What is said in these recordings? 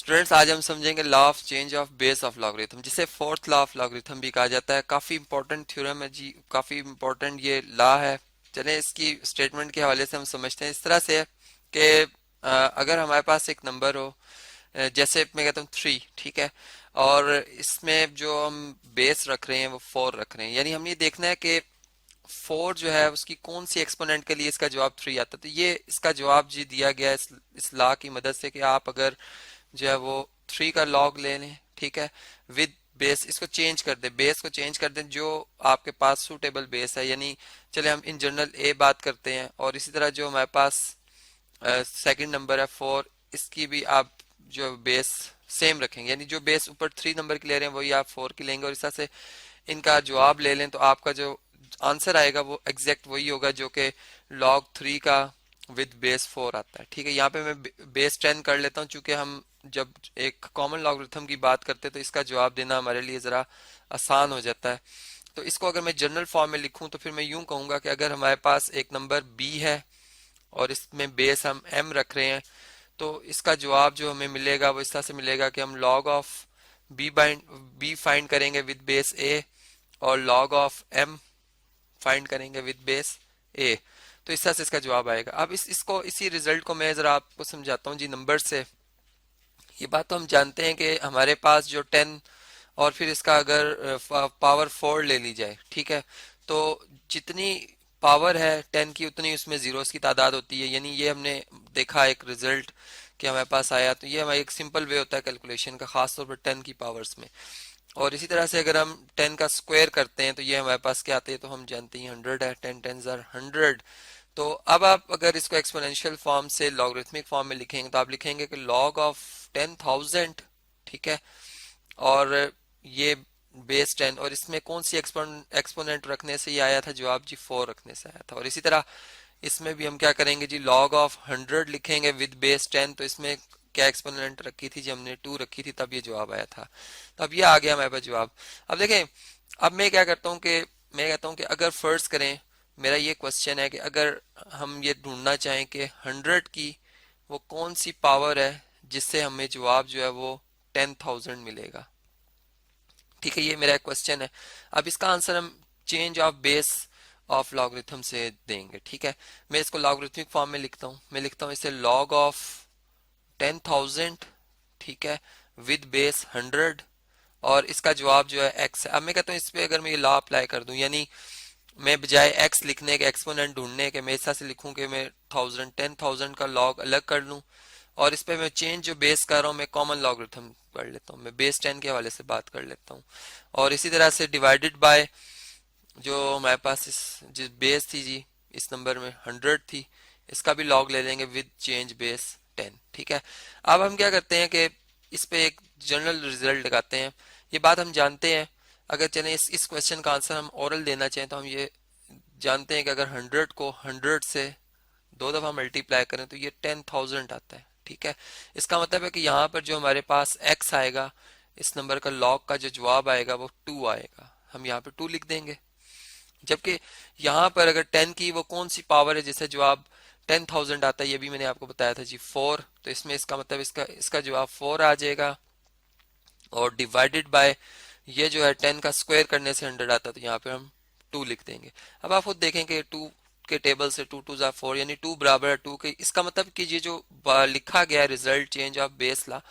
Students आज हम समझेंगे law of change of base of logarithm, जिसे फोर्थ लॉ ऑफ लॉगरिथम भी कहा जाता है। काफी इंपॉर्टेंट थ्योरम है जी, काफी इंपॉर्टेंट ये लॉ है। चलें इसकी स्टेटमेंट के हवाले से हम समझते हैं। इस तरह से है कि अगर हमारे पास एक नंबर हो, जैसे मैं कहता हूँ 3, ठीक है, और इसमें जो हम बेस रख रहे हैं वो 4 रख रहे हैं, यानी हम ये देखना है कि 4 जो है उसकी कौन सी एक्सपोनेंट के लिए इसका जवाब 3 आता है। तो ये इसका जवाब जी दिया गया है इस लॉ की मदद से कि आप अगर जो है वो 3 का लॉग ले लें, ठीक है, विद बेस, इसको चेंज कर दें, बेस को चेंज कर दें जो आपके पास सूटेबल बेस है। यानी चले हम इन जनरल ए बात करते हैं, और इसी तरह जो हमारे पास सेकंड नंबर है 4, इसकी भी आप जो बेस सेम रखेंगे, यानी जो बेस ऊपर 3 नंबर की ले रहे हैं वही आप 4 की लेंगे, और इस तरह से इनका जवाब ले लें तो आपका जो आंसर आएगा वो एग्जैक्ट वही होगा जो कि लॉग 3 का विद बेस 4 आता है। ठीक है, यहाँ पे मैं बेस 10 कर लेता हूँ, चूंकि हम जब एक कॉमन लॉगरिथम की बात करते हैं तो इसका जवाब देना हमारे लिए ज़रा आसान हो जाता है। तो इसको अगर मैं जनरल फॉर्म में लिखूं तो फिर मैं यूं कहूंगा कि अगर हमारे पास एक नंबर b है और इसमें बेस हम m रख रहे हैं, तो इसका जवाब जो हमें मिलेगा वो इस तरह से मिलेगा कि हम log ऑफ b फाइंड करेंगे विद बेस a, और log ऑफ m फाइंड करेंगे विद बेस a। तो इस तरह से इसका जवाब आएगा। अब इसको इसी रिजल्ट को मैं जरा आपको समझाता हूँ जी नंबर से। ये बात तो हम जानते हैं कि हमारे पास जो 10 और फिर इसका अगर पावर 4 ले ली जाए, ठीक है, तो जितनी पावर है 10 की उतनी उसमें जीरोस की तादाद होती है। यानी ये हमने देखा एक रिजल्ट कि हमारे पास आया। तो ये हमारा एक सिंपल वे होता है कैलकुलेशन का, खासतौर पर 10 की पावर्स में। और इसी तरह से अगर हम 10 का स्क्वायर करते हैं तो ये हमारे पास क्या आते हैं, तो हम जानते हैं 100 है, 10 टेंस आर 100। तो अब आप अगर इसको एक्सपोनेंशियल फॉर्म से लॉगरिथमिक फॉर्म में लिखेंगे तो आप लिखेंगे कि लॉग ऑफ 10,000, ठीक है, और ये बेस 10, और इसमें कौन सी एक्सपोनेंट रखने से ये आया था जवाब जी 4 रखने से आया था। और इसी तरह इसमें भी हम क्या करेंगे जी, लॉग ऑफ 100 लिखेंगे विद बेस 10, तो इसमें क्या एक्सपोनेंट रखी थी जी, हमने 2 रखी थी, तब ये जवाब आया था। तो अब ये आ गया हमारे पास जवाब। अब देखें, अब मैं क्या करता हूँ कि मैं कहता हूँ कि अगर फर्ज करें, मेरा ये क्वेश्चन है कि अगर हम ये ढूंढना चाहें कि 100 की वो कौन सी पावर है जिससे हमें जवाब जो है वो 10,000 मिलेगा। ठीक है, ये मेरा क्वेश्चन है। अब इसका आंसर हम change of base of logarithm से देंगे। ठीक है, मैं इसको लॉगरिथमिक फॉर्म में लिखता हूँ। मैं लिखता हूँ इसे लॉग ऑफ 10,000, ठीक है, विद बेस 100, और इसका जवाब जो है x है। अब मैं कहता हूँ इस पे अगर मैं ये लॉ अप्लाई कर दूं, यानी मैं बजाय x लिखने के, एक्सपोनेंट ढूंढने के, मैं ऐसा से लिखूं कि मैं 10,000 का लॉग अलग कर लूं, और इस पे मैं चेंज जो बेस कर रहा हूँ मैं कॉमन लॉगरिथम कर लेता हूँ, मैं बेस 10 के हवाले से बात कर लेता हूँ। और इसी तरह से डिवाइडेड बाय जो हमारे पास जिस बेस थी जी इस नंबर में 100 थी, इसका भी लॉग ले लेंगे विद चेंज बेस 10। ठीक है, अब हम क्या करते हैं कि इस पे एक जनरल रिजल्ट लगाते हैं। ये बात हम जानते हैं, अगर चलें इस क्वेश्चन का आंसर हम ओरल देना चाहें तो हम ये जानते हैं कि अगर 100 को 100 से 2 दफा मल्टीप्लाई करें तो ये 10,000 आता है। ठीक है, इसका मतलब है कि यहाँ पर जो हमारे पास x आएगा, इस नंबर का लॉग का जो जवाब आएगा वो 2 आएगा। हम यहाँ पे 2 लिख देंगे। जबकि यहाँ पर अगर 10 की वो कौन सी पावर है जिससे जवाब 10,000 आता है, ये भी मैंने आपको बताया था जी 4। तो इसमें इसका मतलब इसका इसका जवाब 4 आ जाएगा, और डिवाइडेड बाय ये जो है 10 का स्क्वायर करने से 100 आता है, तो यहाँ पे हम 2 लिख देंगे। अब आप खुद देखें कि 2 के टेबल से 2 2 जा 4, यानी 2 बराबर है 2 के। इसका मतलब कि ये जो लिखा गया रिजल्ट चेंज ऑफ बेस ला,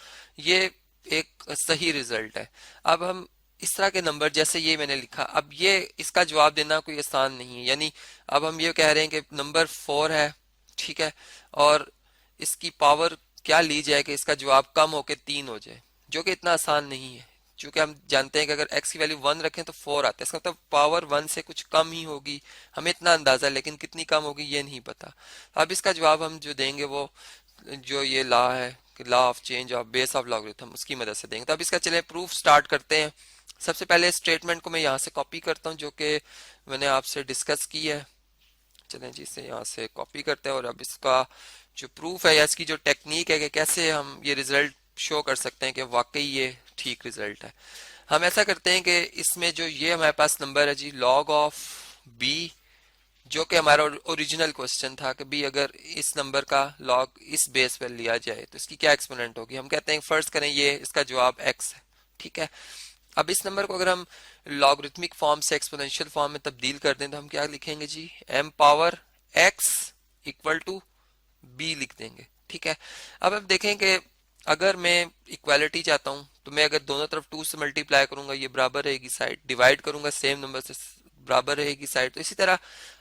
ये एक सही रिजल्ट है। अब हम इस तरह के नंबर जैसे ये मैंने लिखा, अब ये इसका जवाब देना कोई आसान नहीं है। यानी अब हम ये कह रहे हैं कि नंबर 4 है, ठीक है, और इसकी पावर क्या ली जाए कि इसका जवाब कम होके 3 हो जाए, जो कि इतना आसान नहीं है। क्योंकि हम जानते हैं कि अगर x की वैल्यू 1 रखें तो 4 आता है, इसका मतलब पावर 1 से कुछ कम ही होगी, हमें इतना अंदाजा, लेकिन कितनी कम होगी ये नहीं पता। अब इसका जवाब हम जो देंगे वो जो ये लॉ है कि law of change of base of logarithm, उसकी मदद से देंगे। तो अब इसका चले प्रूफ स्टार्ट करते हैं। सबसे पहले स्टेटमेंट को मैं यहाँ से कॉपी करता हूँ जो कि मैंने आपसे डिस्कस की है। चलें जी, इसे यहाँ से कॉपी करते हैं, और अब इसका जो प्रूफ है या इसकी जो टेक्निक है कि कैसे हम ये रिजल्ट शो कर सकते हैं कि वाकई ये ठीक रिजल्ट है। हम ऐसा करते हैं कि इसमें जो ये हमारे पास नंबर है जी, लॉग ऑफ बी जो कि हमारा ओरिजिनल क्वेश्चन था कि भी अगर इस नंबर का लॉग इस बेस पर लिया जाए तो इसकी क्या एक्सपोनेंट होगी। हम कहते हैं फर्स्ट करें ये इसका जवाब x है, ठीक है। अब इस नंबर को अगर हम लॉगरिथमिक फॉर्म से एक्सपोनेंशियल फॉर्म में तब्दील कर दें तो हम क्या लिखेंगे जी, m power x equal to b लिख देंगे, ठीक है। अब देखें कि अगर मैं इक्वालिटी चाहता हूं तो मैं अगर दोनों तरफ 2 से मल्टीप्लाई करूंगा ये बराबर रहेगी साइड, डिवाइड करूंगा सेम नंबर से बराबर रहेगी साइड। तो इसी तरह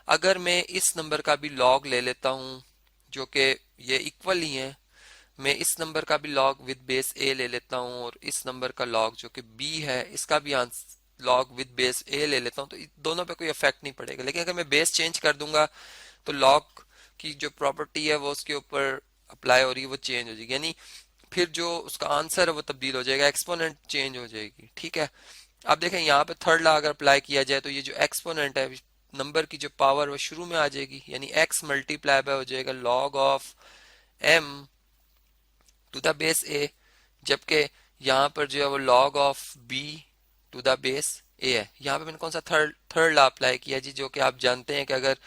अगर मैं इस नंबर का भी लॉग ले लेता हूं जो कि ये इक्वल ही है, मैं इस नंबर का भी लॉग विद बेस ए ले लेता हूं और इस नंबर का लॉग जो कि बी है इसका भी लॉग विद बेस ए ले लेता हूं, तो दोनों पे कोई इफेक्ट नहीं पड़ेगा। लेकिन अगर मैं बेस चेंज कर दूंगा तो लॉग की जो प्रॉपर्टी है वो उसके ऊपर अप्लाई हो रही है वो चेंज हो जाएगी, यानी फिर जो उसका आंसर है वो तब्दील हो जाएगा, एक्सपोनेंट चेंज हो जाएगी, ठीक है। अब देखें यहाँ पे थर्ड लॉ अगर अप्लाई किया जाए तो ये जो एक्सपोनेंट है नंबर की जो पावर वो शुरू में आ जाएगी, यानी x मल्टीप्लाई बाय हो जाएगा log of m to the base a, जबकि यहाँ पर जो है वो log of b to the base a है। यहाँ पे मैंने कौन सा थर्ड थर्ड लॉ अप्लाई किया जी, जो कि आप जानते हैं कि अगर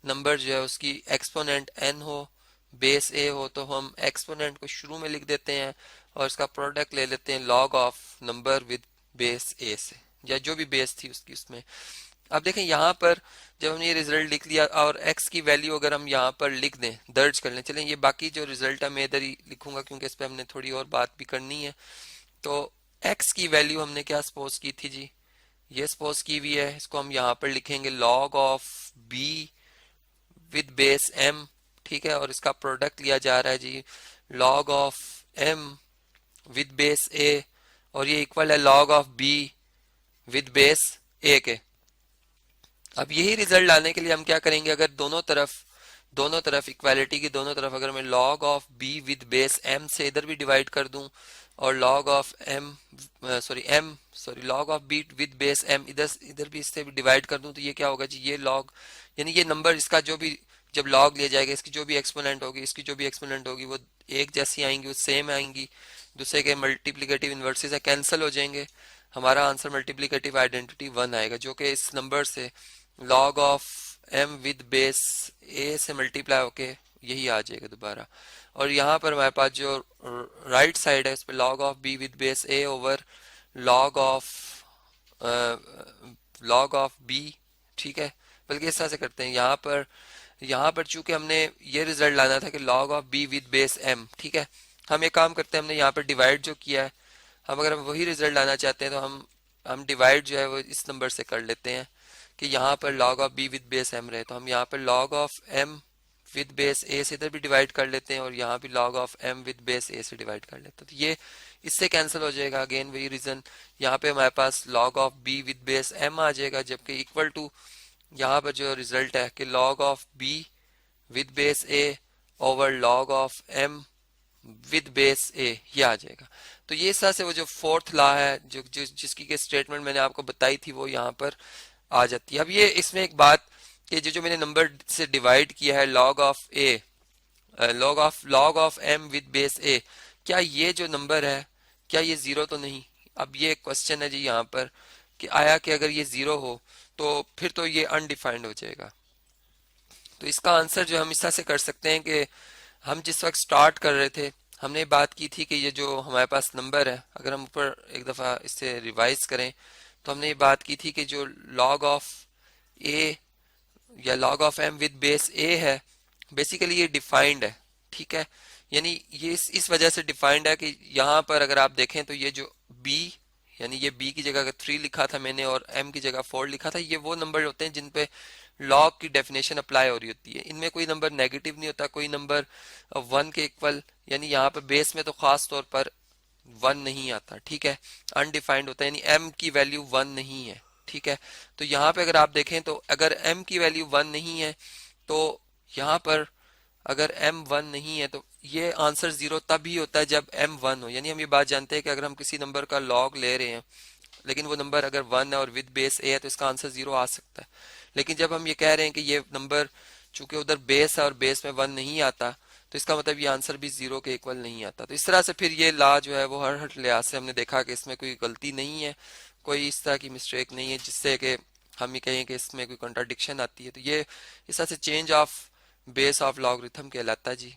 नंबर जो है उसकी एक्सपोनेंट n हो बेस a हो तो हम एक्सपोनेंट को शुरू में लिख देते हैं और इसका प्रोडक्ट ले लेते हैं log of number with base a से, या जो भी बेस थी उसकी उसमें। अब देखें यहाँ पर जब हमने ये रिजल्ट लिख लिया और x की वैल्यू अगर हम यहाँ पर लिख दें, दर्ज कर लें, चलें ये बाकी जो रिजल्ट है मैं इधर ही लिखूंगा क्योंकि इस पर हमने थोड़ी और बात भी करनी है। तो x की वैल्यू हमने क्या सपोज की थी जी, ये सपोज की हुई है, इसको हम यहाँ पर लिखेंगे log of b with base m, ठीक है। और इसका प्रोडक्ट लिया जा रहा है जी log of m with base a, और ये इक्वल है log of b with base a के। अब यही रिजल्ट लाने के लिए हम क्या करेंगे, अगर दोनों तरफ इक्वालिटी की दोनों तरफ अगर मैं log of b with base m से इधर भी डिवाइड कर दूं और log of log of b with base m इधर इधर भी इससे भी डिवाइड कर दूं तो ये क्या होगा जी, ये log यानी ये नंबर इसका जो भी जब log लिया जाएगा इसकी जो भी एक्सपोनेंट होगी इसकी जो भी एक्सपोनेंट होगी वो एक जैसी आएंगी, वो सेम आएंगी, दूसरे के मल्टीप्लिकेटिव इन्वर्सेस है कैंसिल हो जाएंगे, हमारा आंसर मल्टीप्लिकेटिव आइडेंटिटी 1 आएगा जो कि इस नंबर से log of m with base a से मल्टीप्लाई होके यही आ जाएगा दोबारा। और यहाँ पर हमारे पास जो राइट साइड है उस पर log of b with base a over log of b, ठीक है। बल्कि इस तरह से करते हैं, यहाँ पर चूंकि हमने ये रिजल्ट लाना था कि log of b with base m, ठीक है। हम एक काम करते हैं, हमने यहाँ पर डिवाइड जो किया है, हम अगर हम वही रिजल्ट लाना चाहते हैं तो हम डिवाइड जो है वो इस नंबर से कर लेते हैं कि यहाँ पर log of b with base m रहे, तो हम यहाँ पर log of m with base a से इधर भी डिवाइड कर लेते हैं और यहाँ भी log of m with base a से डिवाइड कर लेते हैं, तो ये इससे कैंसिल हो जाएगा। अगेन वही रीजन, यहाँ पे हमारे पास log of b with base m आ जाएगा, जबकि इक्वल टू यहाँ पर जो रिजल्ट है कि log of b with base a over log of m with base a ये आ जाएगा। तो ये इस तरह से वो जो फोर्थ लॉ है जिसकी के स्टेटमेंट मैंने आपको बताई थी वो यहाँ पर आ जाती है। अब ये इसमें एक बात कि जो मैंने नंबर से डिवाइड किया है log of a log of m with base a, क्या ये जो नंबर है क्या ये जीरो तो नहीं। अब ये क्वेश्चन है जी यहाँ पर कि आया कि अगर ये जीरो हो तो फिर तो ये अनडिफाइंड हो जाएगा। तो इसका आंसर जो हम इस तरह से कर सकते हैं कि हम जिस वक्त स्टार्ट कर रहे थे हमने बात की थी कि ये जो हमारे पास नंबर है अगर हम ऊपर एक दफ़ा इससे रिवाइज करें तो हमने ये बात की थी कि जो log ऑफ a या log of m with base a है बेसिकली ये डिफाइंड है, ठीक है। यानी ये इस वजह से डिफाइंड है कि यहाँ पर अगर आप देखें तो ये जो b यानी ये b की जगह अगर 3 लिखा था मैंने और m की जगह 4 लिखा था, ये वो नंबर होते हैं जिन पे लॉग की डेफिनेशन अप्लाई हो रही होती है। इनमें कोई नंबर नेगेटिव नहीं होता, कोई नंबर 1 के इक्वल, यानी यहाँ पे बेस में तो खास तौर पर 1 नहीं आता, ठीक है। अनडिफाइंड होता है यानी m की वैल्यू 1 नहीं है, ठीक है। तो यहाँ पे अगर आप देखें तो अगर m की वैल्यू 1 नहीं है तो यहाँ पर अगर m 1 नहीं है तो ये आंसर जीरो तब ही होता है जब m 1 हो। यानी हम ये बात जानते हैं कि अगर हम किसी नंबर का लॉग ले रहे हैं लेकिन वो नंबर अगर 1 है और विद बेस a है तो इसका आंसर जीरो आ सकता है। लेकिन जब हम ये कह रहे हैं कि ये नंबर चूंकि उधर बेस है और बेस में 1 नहीं आता तो इसका मतलब ये आंसर भी जीरो के इक्वल नहीं आता। तो इस तरह से फिर ये ला जो है वो हर लिहाज से हमने देखा कि इसमें कोई गलती नहीं है, कोई इस तरह की मिस्टेक नहीं है जिससे कि हम ये कहें कि इसमें कोई कॉन्ट्राडिक्शन आती है, तो ये इस तरह से change of base of logarithm कहलाता है जी।